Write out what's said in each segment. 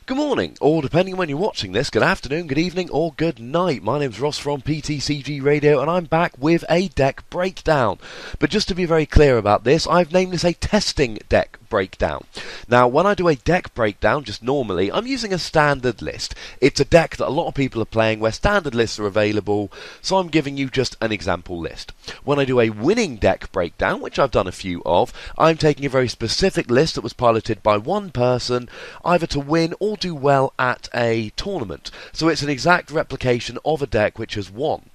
Good morning, or depending on when you're watching this, good afternoon, good evening, or good night. My name's Ross from PTCGRadio, and I'm back with a deck breakdown. But just to be very clear about this, I've named this a testing deck breakdown. Now, when I do a deck breakdown, just normally, I'm using a standard list. It's a deck that a lot of people are playing where standard lists are available, so I'm giving you just an example list. When I do a winning deck breakdown, which I've done a few of, I'm taking a very specific list that was piloted by one person, either to win or do well at a tournament. So it's an exact replication of a deck which has won.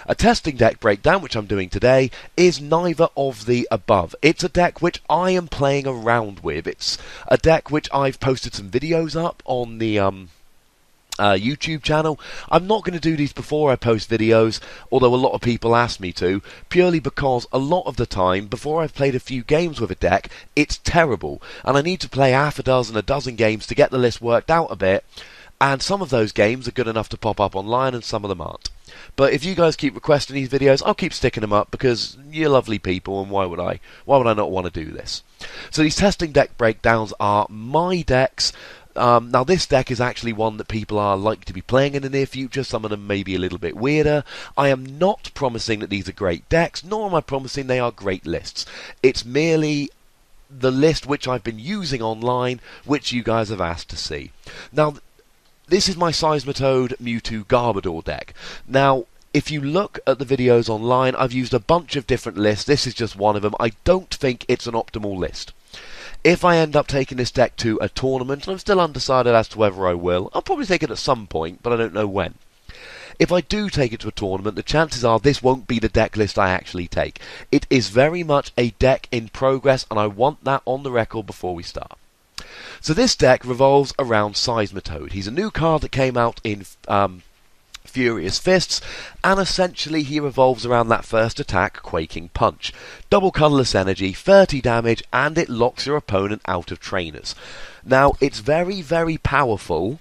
A testing deck breakdown, which I'm doing today, is neither of the above. It's a deck which I am playing around with. It's a deck which I've posted some videos up on the YouTube channel. I'm not going to do these before I post videos, although a lot of people ask me to, purely because a lot of the time, before I've played a few games with a deck, it's terrible, and I need to play half a dozen games to get the list worked out a bit, and some of those games are good enough to pop up online and some of them aren't. But if you guys keep requesting these videos, I'll keep sticking them up because you're lovely people, and why would I not want to do this? So these testing deck breakdowns are my decks. Now this deck is actually one that people are likely to be playing in the near future. Some of them may be a little bit weirder. I am not promising that these are great decks, nor am I promising they are great lists. It's merely the list which I've been using online, which you guys have asked to see. Now, this is my Seismitoad Mewtwo Garbodor deck. Now, if you look at the videos online, I've used a bunch of different lists. This is just one of them. I don't think it's an optimal list. If I end up taking this deck to a tournament, and I'm still undecided as to whether I will, I'll probably take it at some point, but I don't know when. If I do take it to a tournament, the chances are this won't be the deck list I actually take. It is very much a deck in progress, and I want that on the record before we start. So this deck revolves around Seismitoad. He's a new card that came out in Furious Fists, and essentially he revolves around that first attack, Quaking Punch. Double colourless energy, 30 damage, and it locks your opponent out of trainers. Now, it's very, very powerful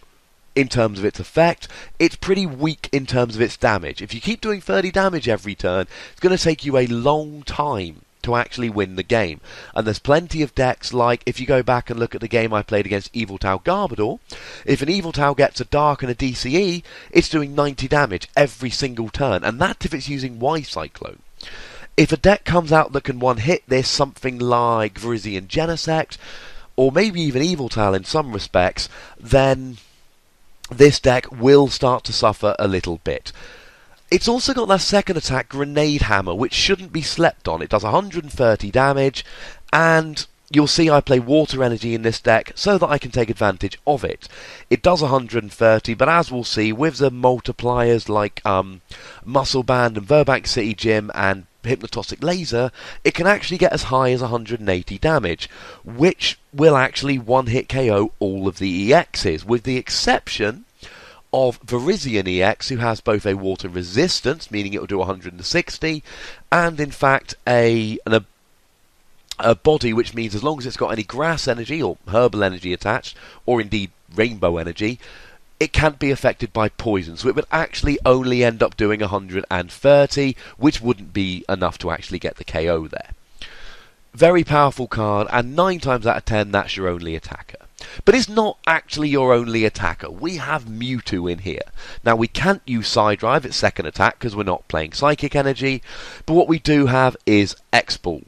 in terms of its effect. It's pretty weak in terms of its damage. If you keep doing 30 damage every turn, it's going to take you a long time to actually win the game. And there's plenty of decks, like if you go back and look at the game I played against Eviltau Garbodor, if an Eviltau gets a Dark and a DCE, it's doing 90 damage every single turn, and that's if it's using Y-Cyclone. If a deck comes out that can one-hit this, something like Virizion Genesect, or maybe even Eviltau in some respects, then this deck will start to suffer a little bit. It's also got that second attack, Grenade Hammer, which shouldn't be slept on. It does 130 damage, and you'll see I play Water Energy in this deck so that I can take advantage of it. It does 130, but as we'll see, with the multipliers like Muscle Band and Verbank City Gym and Hypnotoxic Laser, it can actually get as high as 180 damage, which will actually one-hit KO all of the EXs, with the exception of Virizion EX, who has both a water resistance, meaning it will do 160, and in fact a body, which means as long as it's got any grass energy or herbal energy attached, or indeed rainbow energy, it can't be affected by poison. So it would actually only end up doing 130, which wouldn't be enough to actually get the KO there. Very powerful card, and 9 times out of 10, that's your only attacker. But it's not actually your only attacker. We have Mewtwo in here. Now, we can't use Side Drive at second attack because we're not playing Psychic Energy, but what we do have is X-Ball.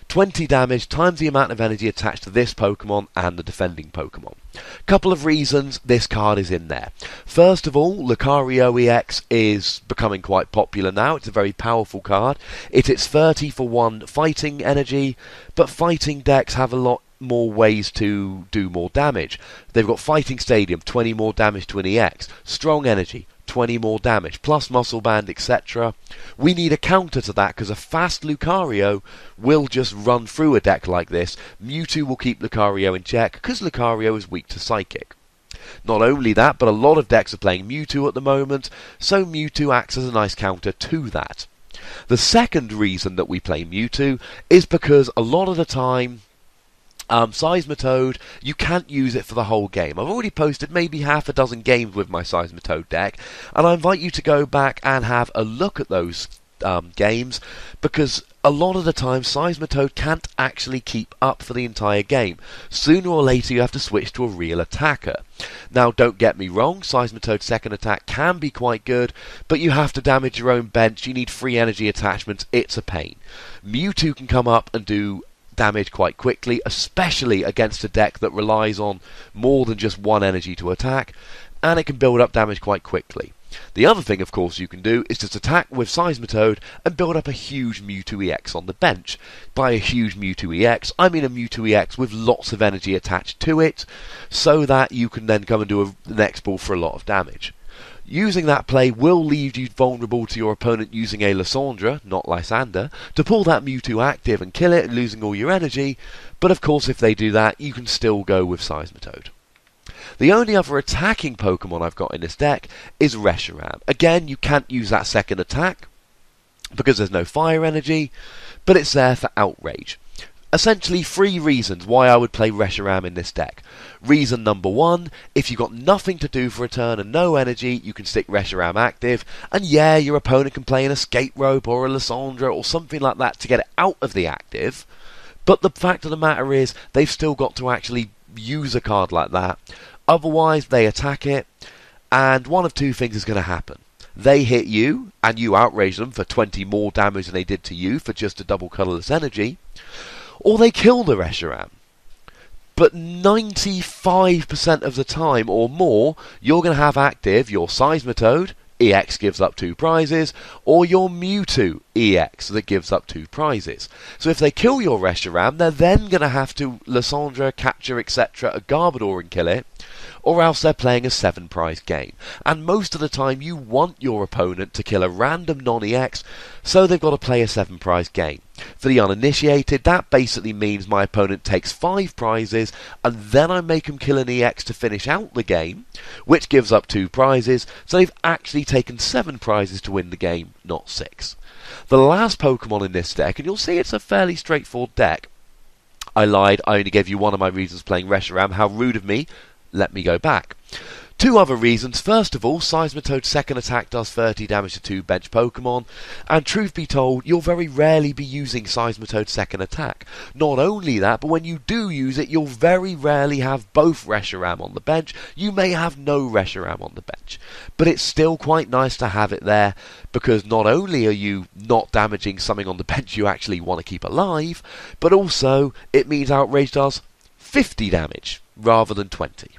20 damage times the amount of energy attached to this Pokemon and the defending Pokemon. Couple of reasons this card is in there. First of all, Lucario EX is becoming quite popular now. It's a very powerful card. It's 30 for 1 fighting energy, but fighting decks have a lot more ways to do more damage. They've got Fighting Stadium, 20 more damage to an EX. Strong Energy, 20 more damage, plus Muscle Band, etc. We need a counter to that, because a fast Lucario will just run through a deck like this. Mewtwo will keep Lucario in check, because Lucario is weak to Psychic. Not only that, but a lot of decks are playing Mewtwo at the moment, so Mewtwo acts as a nice counter to that. The second reason that we play Mewtwo is because a lot of the time, Seismitoad, you can't use it for the whole game. I've already posted maybe half a dozen games with my Seismitoad deck, and I invite you to go back and have a look at those games, because a lot of the time Seismitoad can't actually keep up for the entire game. Sooner or later you have to switch to a real attacker. Now don't get me wrong, Seismitoad's second attack can be quite good, but you have to damage your own bench, you need free energy attachments, it's a pain. Mewtwo can come up and do damage quite quickly, especially against a deck that relies on more than just one energy to attack, and it can build up damage quite quickly. The other thing, of course, you can do is just attack with Seismitoad and build up a huge Mewtwo EX on the bench. By a huge Mewtwo EX, I mean a Mewtwo EX with lots of energy attached to it, so that you can then come and do an X ball for a lot of damage. Using that play will leave you vulnerable to your opponent using a Lysandre, not Lysander, to pull that Mewtwo active and kill it, losing all your energy, but of course if they do that, you can still go with Seismitoad. The only other attacking Pokemon I've got in this deck is Reshiram. Again, you can't use that second attack because there's no fire energy, but it's there for outrage. Essentially 3 reasons why I would play Reshiram in this deck. Reason number 1, if you've got nothing to do for a turn and no energy, you can stick Reshiram active, and yeah, your opponent can play an Escape Rope or a Lysandre or something like that to get it out of the active, but the fact of the matter is, they've still got to actually use a card like that. Otherwise, they attack it, and one of 2 things is going to happen. They hit you, and you outrage them for 20 more damage than they did to you for just a double colourless energy, or they kill the Reshiram. But 95% of the time or more, you're going to have active your Seismitoad, EX gives up 2 prizes, or your Mewtwo EX that gives up 2 prizes. So if they kill your Reshiram, they're then going to have to Lysandre, capture, etc., a Garbodor and kill it, or else they're playing a 7 prize game. And most of the time you want your opponent to kill a random non-EX, so they've got to play a 7 prize game. For the uninitiated, that basically means my opponent takes 5 prizes, and then I make him kill an EX to finish out the game, which gives up 2 prizes, so they've actually taken 7 prizes to win the game, not 6. The last Pokemon in this deck, and you'll see it's a fairly straightforward deck. I lied, I only gave you one of my reasons playing Reshiram, how rude of me. Let me go back. 2 other reasons. First of all, Seismitoad's second attack does 30 damage to 2 bench Pokemon, and truth be told, you'll very rarely be using Seismitoad's second attack. Not only that, but when you do use it, you'll very rarely have both Reshiram on the bench. You may have no Reshiram on the bench. But it's still quite nice to have it there, because not only are you not damaging something on the bench you actually want to keep alive, but also it means Outrage does 50 damage rather than 20.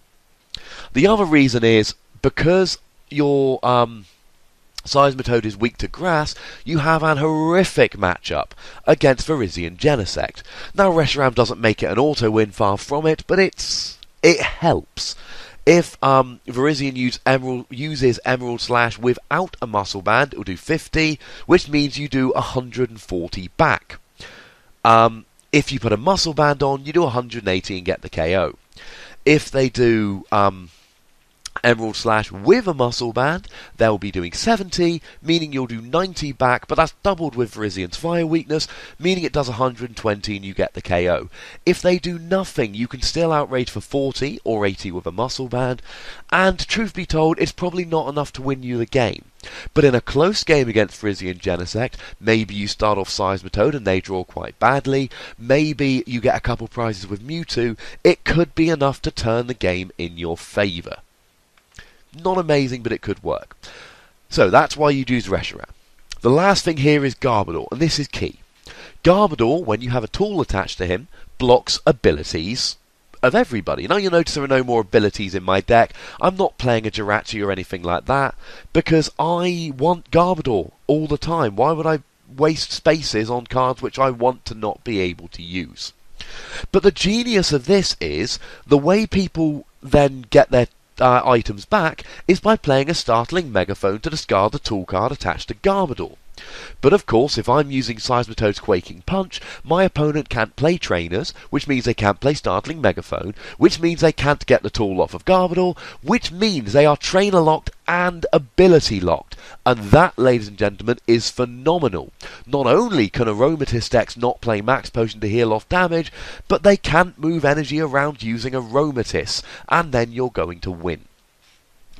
The other reason is, because your Seismitoad is weak to grass, you have an horrific matchup against Virizion Genesect. Now Reshiram doesn't make it an auto-win, far from it, but it helps. If Virizion uses Emerald Slash without a Muscle Band, it will do 50, which means you do 140 back. If you put a Muscle Band on, you do 180 and get the KO. If they do Emerald Slash with a Muscle Band, they'll be doing 70, meaning you'll do 90 back, but that's doubled with Virizion's Fire Weakness, meaning it does 120 and you get the KO. If they do nothing, you can still outrage for 40 or 80 with a Muscle Band, and truth be told, it's probably not enough to win you the game. But in a close game against Virizion Genesect, maybe you start off Seismitoad and they draw quite badly, maybe you get a couple prizes with Mewtwo, it could be enough to turn the game in your favour. Not amazing, but it could work. So that's why you use Reshiram. The last thing here is Garbodor, and this is key. Garbodor, when you have a tool attached to him, blocks abilities of everybody. Now you'll notice there are no more abilities in my deck. I'm not playing a Jirachi or anything like that, because I want Garbodor all the time. Why would I waste spaces on cards which I want to not be able to use? But the genius of this is, the way people then get their items back is by playing a Startling Megaphone to discard the tool card attached to Garbodor. But of course, if I'm using Seismitoad's Quaking Punch, my opponent can't play Trainers, which means they can't play Startling Megaphone, which means they can't get the tool off of Garbodor, which means they are Trainer locked and Ability locked. And that, ladies and gentlemen, is phenomenal. Not only can Aromatisse decks not play Max Potion to heal off damage, but they can't move energy around using Aromatisse, and then you're going to win.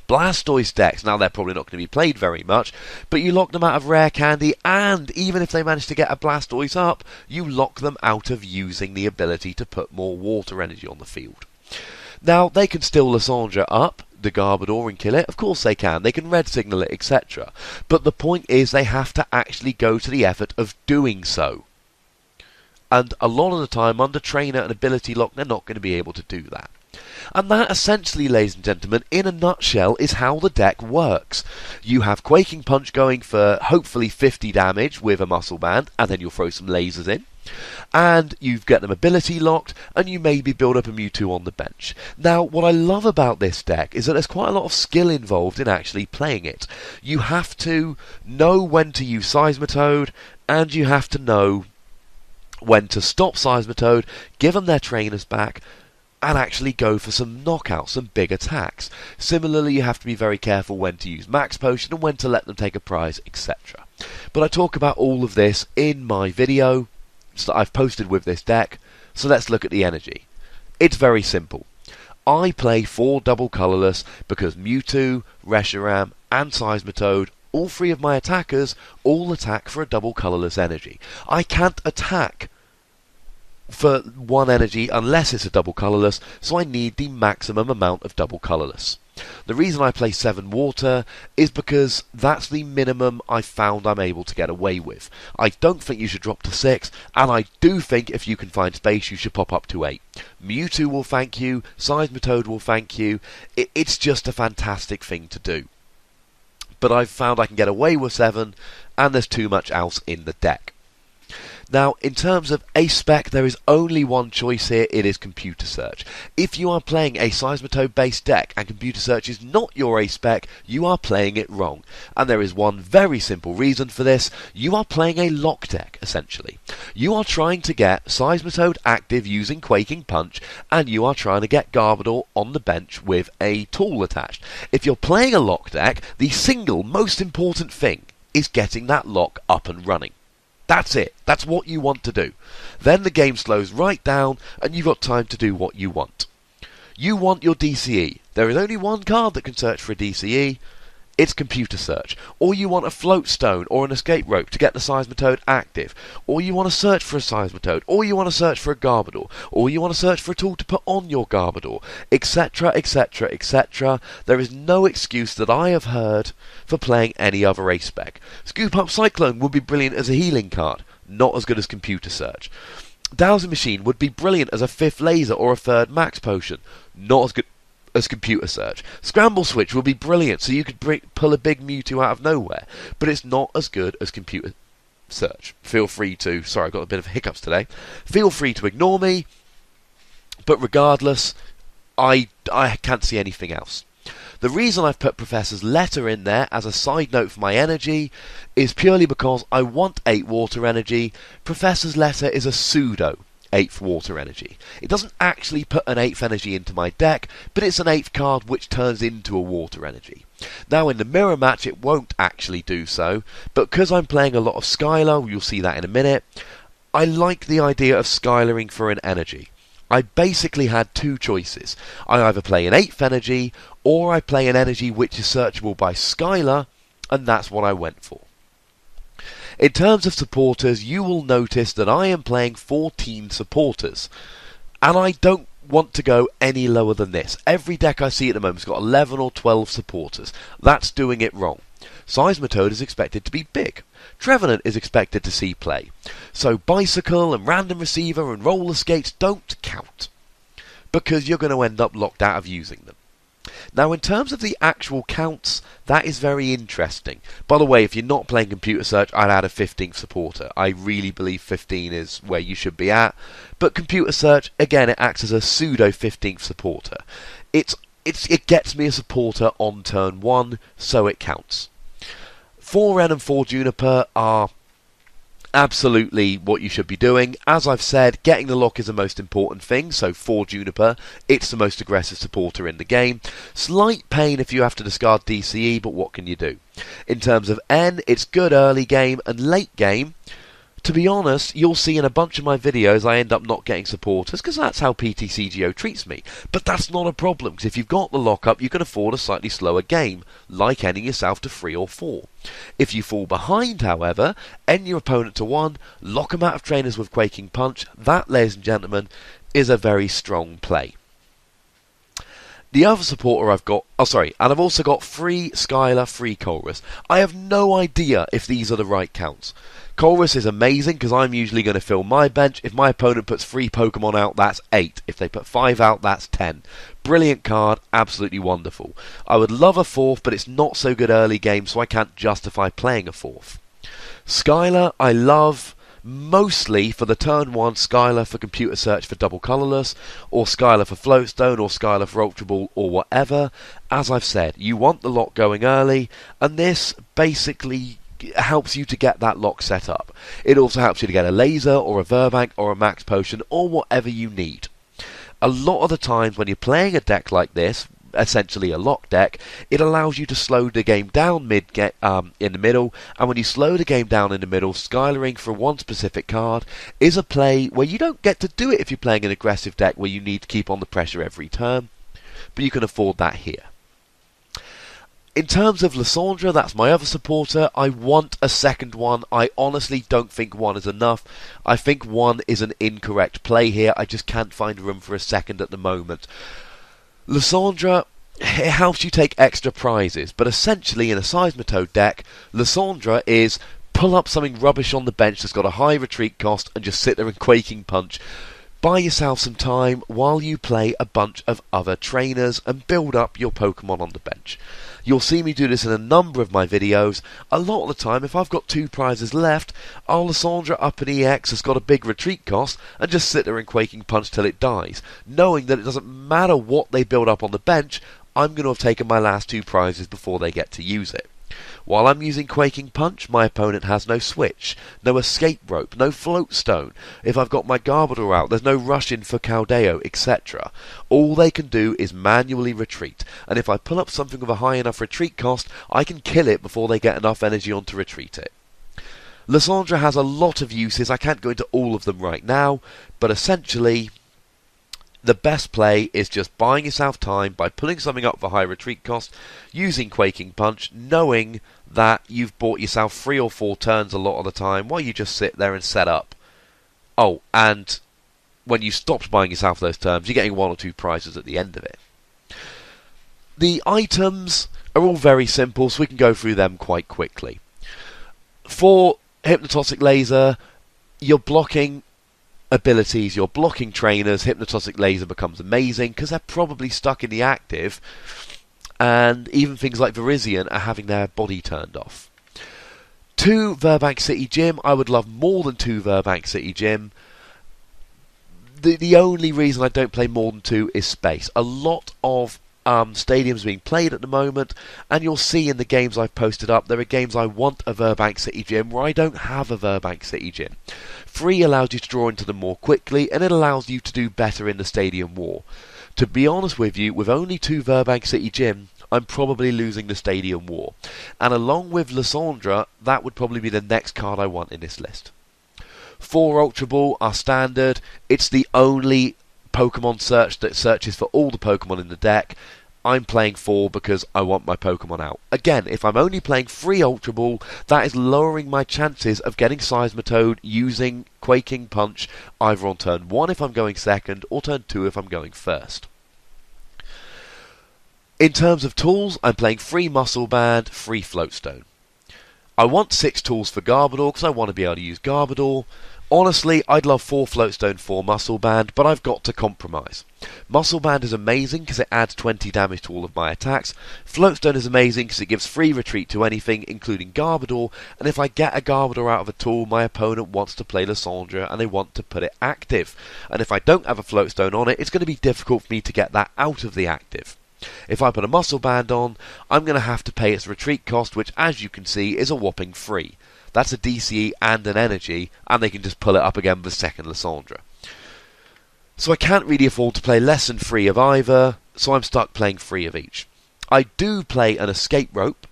Blastoise decks. Now, they're probably not going to be played very much, but you lock them out of rare candy, and even if they manage to get a Blastoise up, you lock them out of using the ability to put more water energy on the field. Now, they can still Lysandre up the Garbodor and kill it. Of course they can. They can red signal it, etc. But the point is they have to actually go to the effort of doing so. And a lot of the time, under trainer and ability lock, they're not going to be able to do that. And that essentially, ladies and gentlemen, in a nutshell, is how the deck works. You have Quaking Punch going for hopefully 50 damage with a Muscle Band, and then you'll throw some lasers in. And you get them ability locked, and you maybe build up a Mewtwo on the bench. Now, what I love about this deck is that there's quite a lot of skill involved in actually playing it. You have to know when to use Seismitoad, and you have to know when to stop Seismitoad, give them their trainers back, and actually go for some knockouts, some big attacks. Similarly, you have to be very careful when to use Max Potion and when to let them take a prize, etc. But I talk about all of this in my video that I've posted with this deck, so let's look at the energy. It's very simple. I play 4 double colourless because Mewtwo, Reshiram and Seismitoad, all 3 of my attackers, all attack for a double colourless energy. I can't attack for 1 energy unless it's a double colourless, so I need the maximum amount of double colourless. The reason I play 7 water is because that's the minimum I found I'm able to get away with. I don't think you should drop to 6, and I do think if you can find space you should pop up to 8. Mewtwo will thank you, Seismitoad will thank you, it's just a fantastic thing to do. But I've found I can get away with 7, and there's too much else in the deck. Now, in terms of Ace Spec, there is only one choice here, it is Computer Search. If you are playing a Seismitoad-based deck and Computer Search is not your Ace Spec, you are playing it wrong. And there is one very simple reason for this, you are playing a lock deck, essentially. You are trying to get Seismitoad active using Quaking Punch, and you are trying to get Garbodor on the bench with a tool attached. If you're playing a lock deck, the single most important thing is getting that lock up and running. That's it. That's what you want to do. Then the game slows right down and you've got time to do what you want. You want your DCE. There is only one card that can search for a DCE. It's Computer Search. Or you want a Float Stone or an Escape Rope to get the Seismitoad active. Or you want to search for a Seismitoad. Or you want to search for a Garbodor. Or you want to search for a tool to put on your Garbodor. Etc, etc, etc. There is no excuse that I have heard for playing any other Ace Spec. Scoop Up Cyclone would be brilliant as a healing card. Not as good as Computer Search. Dowsing Machine would be brilliant as a 5th laser or a 3rd Max Potion. Not as good as Computer Search. Scramble Switch would be brilliant, so you could pull a big Mewtwo out of nowhere, but it's not as good as Computer Search. Feel free to, sorry, I've got a bit of hiccups today, feel free to ignore me, but regardless, I can't see anything else. The reason I've put Professor's Letter in there as a side note for my energy is purely because I want 8 water energy. Professor's Letter is a pseudo 8th water energy. It doesn't actually put an 8th energy into my deck, but it's an 8th card which turns into a water energy. Now in the mirror match it won't actually do so, but because I'm playing a lot of Skylar, you'll see that in a minute, I like the idea of Skylaring for an energy. I basically had 2 choices. I either play an 8th energy, or I play an energy which is searchable by Skylar, and that's what I went for. In terms of supporters, you will notice that I am playing 14 supporters, and I don't want to go any lower than this. Every deck I see at the moment has got 11 or 12 supporters. That's doing it wrong. Seismitoad is expected to be big. Trevenant is expected to see play. So Bicycle and Random Receiver and Roller Skates don't count, because you're going to end up locked out of using them. Now in terms of the actual counts, that is very interesting. By the way, if you're not playing Computer Search, I'd add a 15th supporter. I really believe 15 is where you should be at. But Computer Search, again, it acts as a pseudo 15th supporter. It gets me a supporter on turn 1, so it counts. 4 Ren and 4 Juniper are absolutely what you should be doing. As I've said, getting the lock is the most important thing, so 4 Juniper, it's the most aggressive supporter in the game. Slight pain if you have to discard DCE, but what can you do? In terms of N, it's good early game, and late game, To be honest, you'll see in a bunch of my videos I end up not getting supporters because that's how PTCGO treats me. But that's not a problem, because if you've got the lockup, you can afford a slightly slower game, like ending yourself to 3 or 4. If you fall behind, however, end your opponent to 1, lock them out of trainers with Quaking Punch. That, ladies and gentlemen, is a very strong play. The other supporter I've got, and I've also got free Skylar, free Colress. I have no idea if these are the right counts. Colress is amazing because I'm usually going to fill my bench. If my opponent puts 3 Pokemon out, that's 8. If they put 5 out, that's 10. Brilliant card, absolutely wonderful. I would love a 4th, but it's not so good early game, so I can't justify playing a 4th. Skylar, I love mostly for the turn 1 Skylar for computer search for double colourless, or Skylar for Floatstone, or Skylar for Ultra Ball, or whatever. As I've said, you want the lock going early, and this basically helps you to get that lock set up. It also helps you to get a laser, or a Verbank, or a max potion, or whatever you need. A lot of the times when you're playing a deck like this, essentially a lock deck, it allows you to slow the game down in the middle, and when you slow the game down in the middle, Skylaring for one specific card is a play where you don't get to do it if you're playing an aggressive deck where you need to keep on the pressure every turn, but you can afford that here. In terms of Lysandra, that's my other supporter. I want a second one. I honestly don't think 1 is enough. I think 1 is an incorrect play here. I just can't find room for a second at the moment. Lysandra, it helps you take extra prizes, but essentially in a Seismitoad deck, Lysandra is pull up something rubbish on the bench that's got a high retreat cost and just sit there and Quaking Punch. Buy yourself some time while you play a bunch of other trainers and build up your Pokemon on the bench. You'll see me do this in a number of my videos. A lot of the time, if I've got 2 prizes left, I'll Lysandra up an EX that's got a big retreat cost and just sit there and Quaking Punch till it dies, knowing that it doesn't matter what they build up on the bench, I'm going to have taken my last 2 prizes before they get to use it. While I'm using Quaking Punch, my opponent has no switch, no escape rope, no floatstone. If I've got my Garbodor out, there's no rush in for Caldeo, etc. All they can do is manually retreat, and if I pull up something with a high enough retreat cost, I can kill it before they get enough energy on to retreat it. Lysandra has a lot of uses. I can't go into all of them right now, but essentially the best play is just buying yourself time by pulling something up for high retreat cost, using Quaking Punch, knowing that you've bought yourself 3 or 4 turns a lot of the time while you just sit there and set up. Oh, and when you stopped buying yourself those turns, you're getting 1 or 2 prizes at the end of it. The items are all very simple, so we can go through them quite quickly. For Hypnotoxic Laser, you're blocking abilities, you're blocking trainers. Hypnotoxic Laser becomes amazing because they're probably stuck in the active, and even things like Virizion are having their body turned off. 2 Verbank City Gym. I would love more than 2 Verbank City Gym. The only reason I don't play more than 2 is space. A lot of stadiums being played at the moment, and you'll see in the games I've posted up, there are games I want a Verbank City Gym where I don't have a Verbank City Gym. 3 allows you to draw into them more quickly, and it allows you to do better in the Stadium War. To be honest with you, with only 2 Verbank City Gym, I'm probably losing the Stadium War. And along with Lysandra, that would probably be the next card I want in this list. 4 Ultra Ball are standard. It's the only Pokemon search that searches for all the Pokemon in the deck. I'm playing 4 because I want my Pokemon out. Again, if I'm only playing 3 Ultra Ball, that is lowering my chances of getting Seismitoad using Quaking Punch either on turn 1 if I'm going second, or turn 2 if I'm going first. In terms of tools, I'm playing 3 Muscle Band, 3 Floatstone. I want 6 tools for Garbodor because I want to be able to use Garbodor. Honestly, I'd love 4 Floatstone, 4 Muscle Band, but I've got to compromise. Muscle Band is amazing because it adds 20 damage to all of my attacks. Floatstone is amazing because it gives free retreat to anything, including Garbodor, and if I get a Garbodor out of a tool, my opponent wants to play Lysandra and they want to put it active. And if I don't have a Floatstone on it, it's going to be difficult for me to get that out of the active. If I put a Muscle Band on, I'm going to have to pay its retreat cost, which as you can see is a whopping 3. That's a DCE and an energy, and they can just pull it up again with second Lysandra. So I can't really afford to play less than 3 of either, so I'm stuck playing 3 of each. I do play an Escape Rope,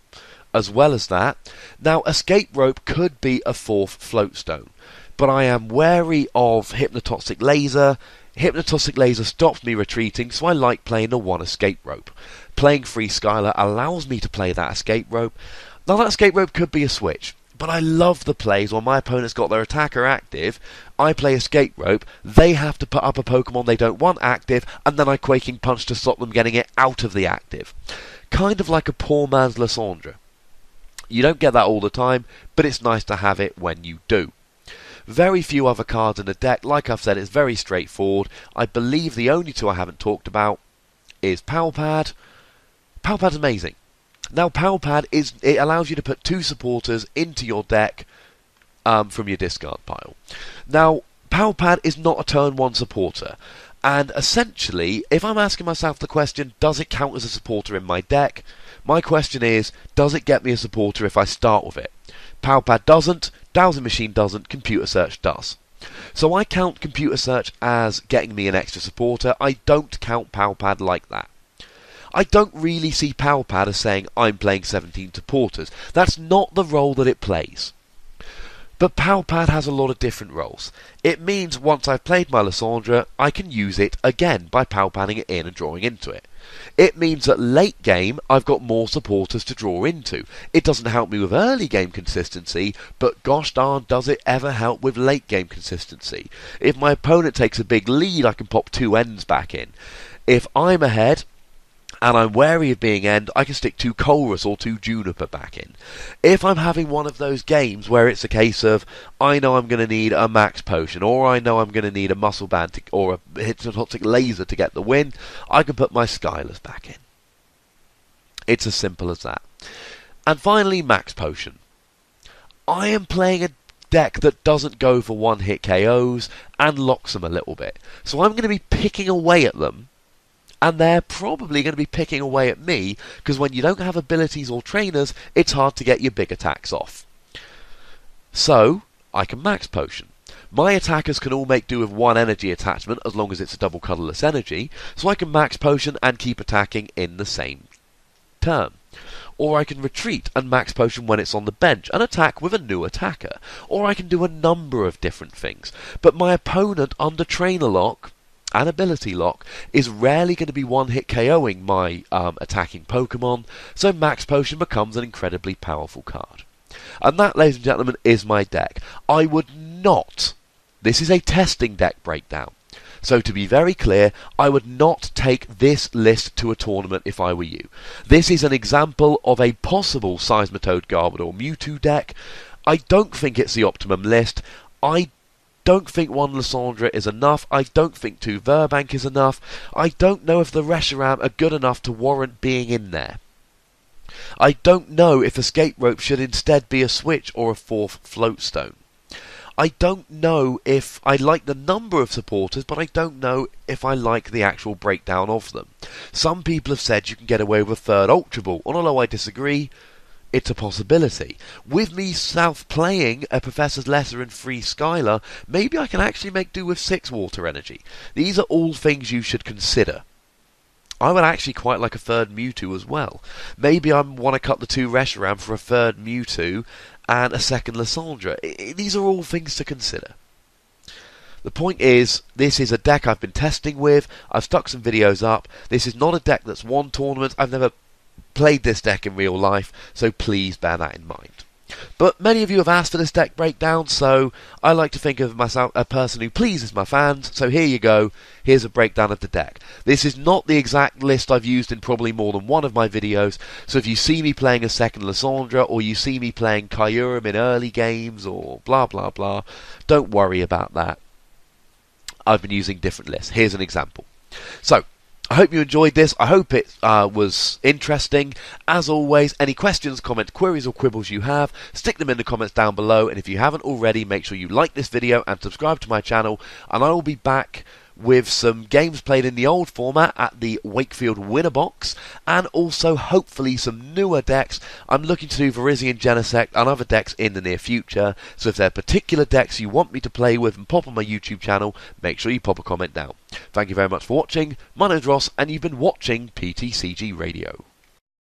as well as that. Now, Escape Rope could be a 4th Floatstone. but I am wary of Hypnotoxic Laser. Hypnotoxic Laser stops me retreating, so I like playing the one escape rope. Playing Free Skylar allows me to play that escape rope. Now that escape rope could be a switch, but I love the plays where my opponent's got their attacker active, I play escape rope, they have to put up a Pokemon they don't want active, and then I Quaking Punch to stop them getting it out of the active. Kind of like a poor man's Lysandre. You don't get that all the time, but it's nice to have it when you do. Very few other cards in the deck. Like I've said, it's very straightforward. I believe the only two I haven't talked about is Palpad. Palpad's amazing. Now, Palpad it allows you to put 2 supporters into your deck from your discard pile. Now, Palpad is not a turn 1 supporter. And essentially, if I'm asking myself the question, does it count as a supporter in my deck? My question is, does it get me a supporter if I start with it? Palpad doesn't, Dowsing Machine doesn't, Computer Search does. So I count Computer Search as getting me an extra supporter. I don't count Palpad like that. I don't really see Palpad as saying I'm playing 17 supporters. That's not the role that it plays. But Palpad has a lot of different roles. It means once I've played my Lysandre, I can use it again by Palpadding it in and drawing into it. It means that late game, I've got more supporters to draw into. It doesn't help me with early game consistency, but gosh darn does it ever help with late game consistency. If my opponent takes a big lead, I can pop 2 ends back in. If I'm ahead, and I'm wary of being end, I can stick 2 Colress or 2 Juniper back in. If I'm having one of those games where it's a case of, I know I'm going to need a Max Potion, or I know I'm going to need a Muscle Band or a Hypnotoxic Laser to get the win, I can put my Skylers back in. It's as simple as that. And finally, Max Potion. I am playing a deck that doesn't go for one-hit KOs and locks them a little bit. So I'm going to be picking away at them, and they're probably going to be picking away at me, because when you don't have abilities or trainers, it's hard to get your big attacks off. So, I can Max Potion. My attackers can all make do with 1 energy attachment, as long as it's a double colourless energy, so I can Max Potion and keep attacking in the same turn. Or I can retreat and Max Potion when it's on the bench and attack with a new attacker. Or I can do a number of different things. But my opponent under Trainer Lock and Ability Lock is rarely going to be one-hit KOing my attacking Pokemon, so Max Potion becomes an incredibly powerful card. And that, ladies and gentlemen, is my deck. I would not... This is a testing deck breakdown. So to be very clear, I would not take this list to a tournament if I were you. This is an example of a possible Seismitoad, Garbodor, Mewtwo deck. I don't think it's the optimum list. I don't think 1 Lysandre is enough. I don't think 2 Verbank is enough. I don't know if the Reshiram are good enough to warrant being in there. I don't know if Escape Rope should instead be a switch or a 4th Floatstone. I don't know if I like the number of supporters, but I don't know if I like the actual breakdown of them. Some people have said you can get away with a 3rd Ultra Ball, and although I disagree, it's a possibility. With me self-playing a Professor's Letter and Free Skylar, maybe I can actually make do with 6 Water Energy. These are all things you should consider. I would actually quite like a 3rd Mewtwo as well. Maybe I want to cut the 2 Reshiram for a 3rd Mewtwo and a 2nd Lysandre. These are all things to consider. The point is, this is a deck I've been testing with. I've stuck some videos up. This is not a deck that's won tournaments. I've never played this deck in real life, so please bear that in mind. But many of you have asked for this deck breakdown, so I like to think of myself a person who pleases my fans, so here you go, here's a breakdown of the deck. This is not the exact list I've used in probably more than one of my videos, so if you see me playing a 2nd Lysandre, or you see me playing Kyurem in early games, or blah blah blah, don't worry about that. I've been using different lists. Here's an example. So, I hope you enjoyed this. I hope it was interesting. As always, any questions, comments, queries or quibbles you have, stick them in the comments down below. And if you haven't already, make sure you like this video and subscribe to my channel. And I will be back with some games played in the old format at the Wakefield Winner Box, and also hopefully some newer decks. I'm looking to do Virizion, Genesect and other decks in the near future, so if there are particular decks you want me to play with and pop on my YouTube channel, make sure you pop a comment down. Thank you very much for watching. My name's Ross, and you've been watching PTCG Radio.